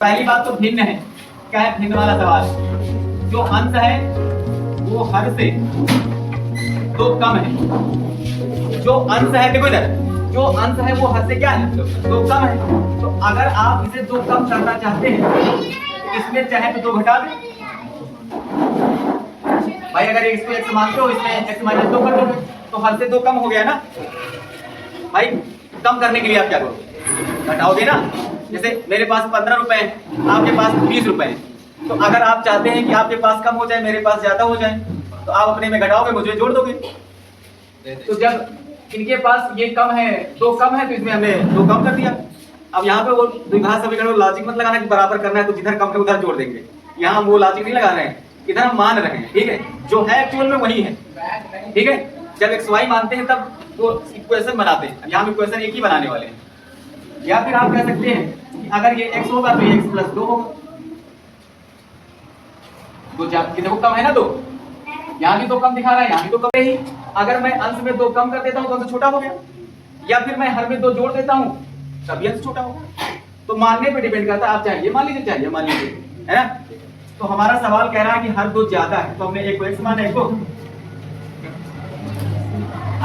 पहली बात तो भिन्न है। क्या है भिन्न वाला सवाल? जो अंश है वो हर से दो कम है। जो अंश है, देखो इधर, जो अंश है वो हर से क्या है? दो कम है। तो अगर आप इसे दो कम करना चाहते हैं, इसमें चाहे तो दो घटा दें भाई। अगर इसको x मानते हो, इसमें x माइनस दो कर दोगे तो हर से दो कम हो गया ना भाई। कम करने के लिए आप क्या करोगे? घटाओगे ना। जैसे मेरे पास 15 रुपए है, आपके पास 20 रुपए है, तो अगर आप चाहते हैं कि आपके पास कम हो जाए, मेरे पास ज्यादा हो जाए, तो आप अपने में घटाओगे, मुझे जोड़ दोगे। तो जब इनके पास ये कम है, दो कम है, तो इसमें हमने दो कम कर दिया। अब यहाँ पे वो द्विघात समीकरण लॉजिक मत लगाना कि बराबर करना है तो जिधर कम है उधर जोड़ देंगे। यहाँ हम वो लॉजिक नहीं लगा रहे हैं, इधर हम मान रहे हैं, ठीक है? जो है एक्चुअल में वही है, ठीक है? जब एक्स वाई मानते हैं तब तो इक्वेशन बनाते हैं। यहाँ हम इक्वेशन एक ही बनाने वाले हैं। या फिर आप कह सकते हैं कि अगर ये x होगा तो ये x प्लस 2 होगा। तो देखो कम है ना दो, यहाँ भी दो कम दिखा रहा है, यहाँ भी दो कम ही। अगर मैं अंश में दो कम कर देता हूँ तो अंश छोटा हो गया, या फिर मैं हर में दो जोड़ देता हूँ तभी अंश छोटा होगा। तो मानने पे डिपेंड करता है, आप चाहे ये मान लीजिए चाहे ये मान लीजिए, है ना? तो हमारा सवाल कह रहा है कि हर दो ज्यादा है, तो हमने एक को x माना, एक को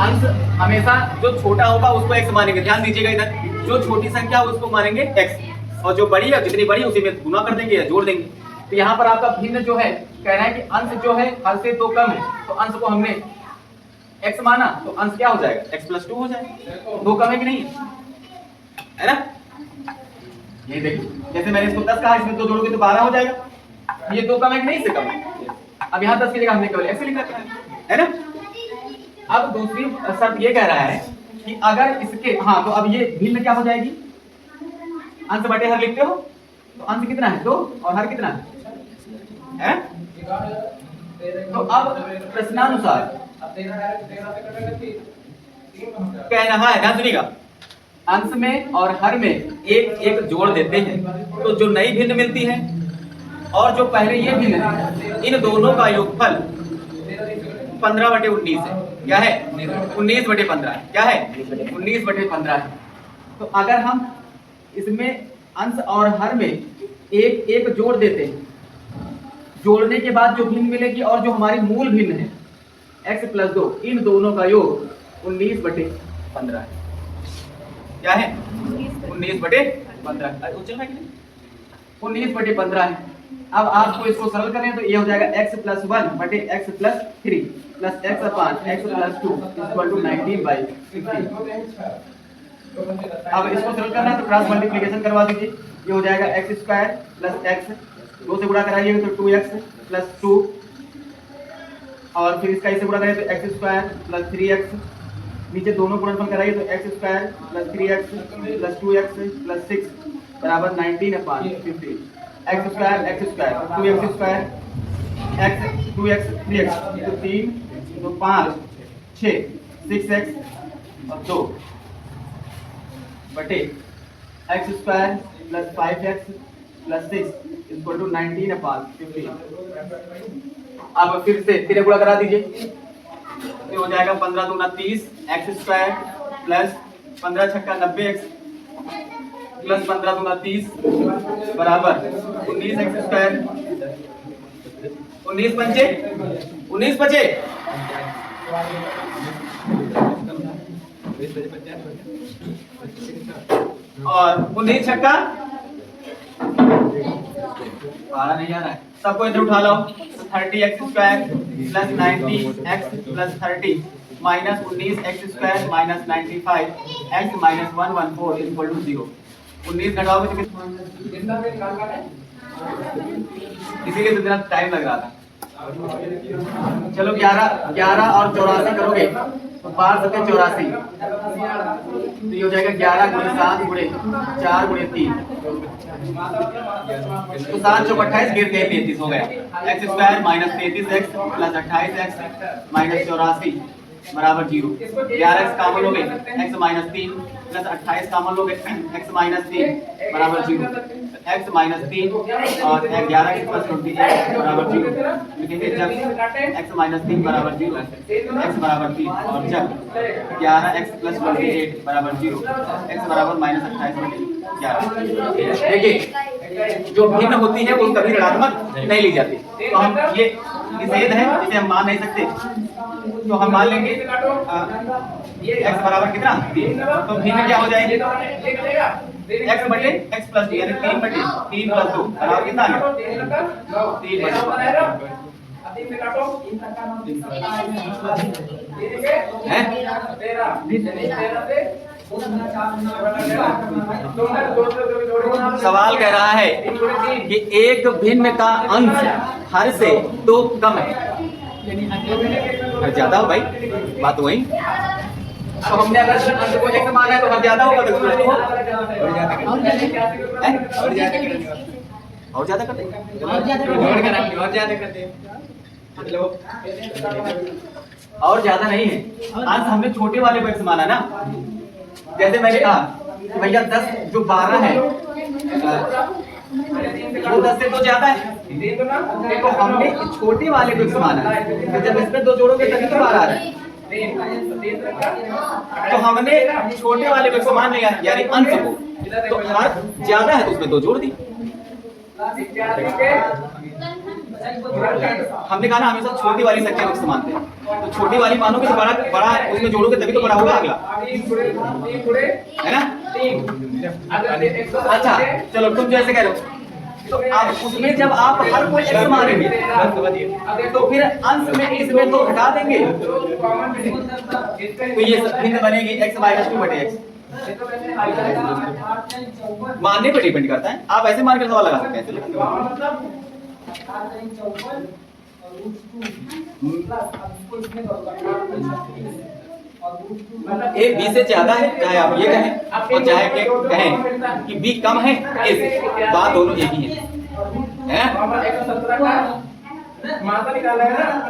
अंश हमेशा जो छोटा होगा उसको x मानेंगे। ध्यान दीजिएगा, इधर जो छोटी संख्या है उसको मानेंगे x, और जो बड़ी है, जितनी बड़ी उसी में गुना कर देंगे या जोड़ देंगे। तो यहाँ पर आपका भिन्न जो है कह रहा है कि अंश जो है हर से दो कम है, तो अंश को हमने x माना, तो अंश क्या हो जाएगा? x प्लस 2 हो जाएगा। दो कम है कि नहीं है ना? ये देखिए, जैसे मैंने इसको 10 कहा, इसमें दो जोड़ोगे तो 12 हो जाएगा। ये दो कम है कि नहीं? इससे कम है। अब यहाँ 10 की जगह हमने केवल x लिख रखा है ना? अब दूसरी शर्त ये कह रहा है कि अगर इसके, हाँ, तो अब ये भिन्न क्या हो जाएगी? अंश बटे हर लिखते हो, तो अंश कितना है? 2, और हर कितना है? तो अब प्रश्नानुसार कहना है, ध्यान सुनिएगा, अंश में और हर में एक एक जोड़ देते हैं तो जो नई भिन्न मिलती है और जो पहले ये भिन्न है, इन दोनों का योगफल 15/19 है। क्या है? 19/15 है। क्या है? 19/15 है। तो अगर हम इसमें अंश और हर में एक एक जोड़ देते हैं, जोड़ने के बाद जो भिन्न मिलेगी और जो हमारी मूल भिन्न है x प्लस 2, इन दोनों का योग 19/15 है। क्या है? 19/15 है कि नहीं? 19/15 है। अब आपको इसको सरल करें तो ये हो जाएगा x प्लस 1 बटे x plus 3 plus x upon x plus 2 equal to 19/50। अब इसको सरल करना है तो क्रॉस मल्टीप्लिकेशन करवा दीजिए। ये हो जाएगा x स्क्वायर प्लस x, 2 से गुणा कराइएगा तो 2x प्लस 2, और फिर इसका इससे गुणा करें तो x स्क्वायर प्लस 3x, नीचे दोनों गुणनफल कराइए तो x square plus 3x plus 2x plus 6 बराबर 19/50। x square 2x square x 2x 3x तो 3 तो 5 6 6x और 2 बटे x square plus 5x plus 6 equal to 19/50। अब फिर से तीन गुणा करा दीजिए, ये हो जाएगा 15 दूना 30 x स्क्वायर प्लस 15 छक्का 90x प्लस 15 दूना 30 बराबर 19x स्क्वायर, 19 पंचे 19 बचे और 19 छक्का 12 नहीं आ रहा है, सबको इधर उठा लो। 30x स्क्वायर प्लस 90x प्लस 30 minus 19x square minus 95x minus 114 equal to 0। 19 घटाओगे तो कितना? इसीलिए तो इतना टाइम लग रहा था। चलो 11 और 84 करोगे तो 5 7 84, तो ये हो जाएगा 11 गुणे 7 गुणे 4 गुणे 3, तो 7 चौक 28 गिर के 33 हो गया। x square minus 33x plus 28x minus 84 बराबर 0। 11x कॉमन लोगे x माइनस 3 प्लस 28 कॉमन लोगे x माइनस 3 बराबर 0। x माइनस 3 और 11x प्लस 28 बराबर 0 लिखेंगे। जब x माइनस 3 बराबर 0, x बराबर 3, और जब 11x प्लस 28 बराबर 0, x बराबर माइनस 28/11। देखिए जो भिन्न होती है वो कभी ऋणात्मक नहीं ली जाती। तो हम ये निषेध है, इसे हम मान नहीं सकते। तो हम मान लेंगे x बराबर कितना 3, तो भिन्न क्या हो जाएंगे x बटे x प्लस 2 यानी 3 बटे 3 प्लस 2 बराबर कितना है 3 बटे सवाल कह रहा है कि एक भिन्न का अंश हर से 2 कम है, ज्यादा हो भाई, बात वही। तो हमने अगर अंश को x माना है तो हर ज्यादा होगा तो और ज्यादा कर देंगे और ज्यादा नहीं है। अंश हमने छोटे वाले को x माना ना, जैसे मैंने कहा कि भैया 10 जो 12 है वो 10 से तो ज्यादा है, देखो हमने छोटे वाले को x माना है, तो जब इसमें 2 जोड़ोगे तभी तो 12 आ रहा है। तो हमने छोटे वाले को x मान लिया यानी अंश को, तो हर ज्यादा है तो उसमें 2 जोड़ दी। हमने कहा ना हमेशा छोटी वाली संख्या को मानते हैं, तो छोटी वाली मानोगे तो बड़ा उसमें जोड़ोगे तभी तो बड़ा होगा अगला, है ना। अच्छा चलो तुम जैसे कह रहे हो, तो आप उसमें जब आप हर कोई x मानेंगे तो फिर अंश में इसमें तो घटा देंगे, तो ये भिन्न बनेगी x माइनस 2 बटे x। मानने पर डिपेंड करता है, आप ऐसे मान कर सवाल लगा सकते हैं। ए बी से ज्यादा है, चाहे आप ये कहें और चाहे कहें कि बी कम है ए से, बात दोनों एक ही है।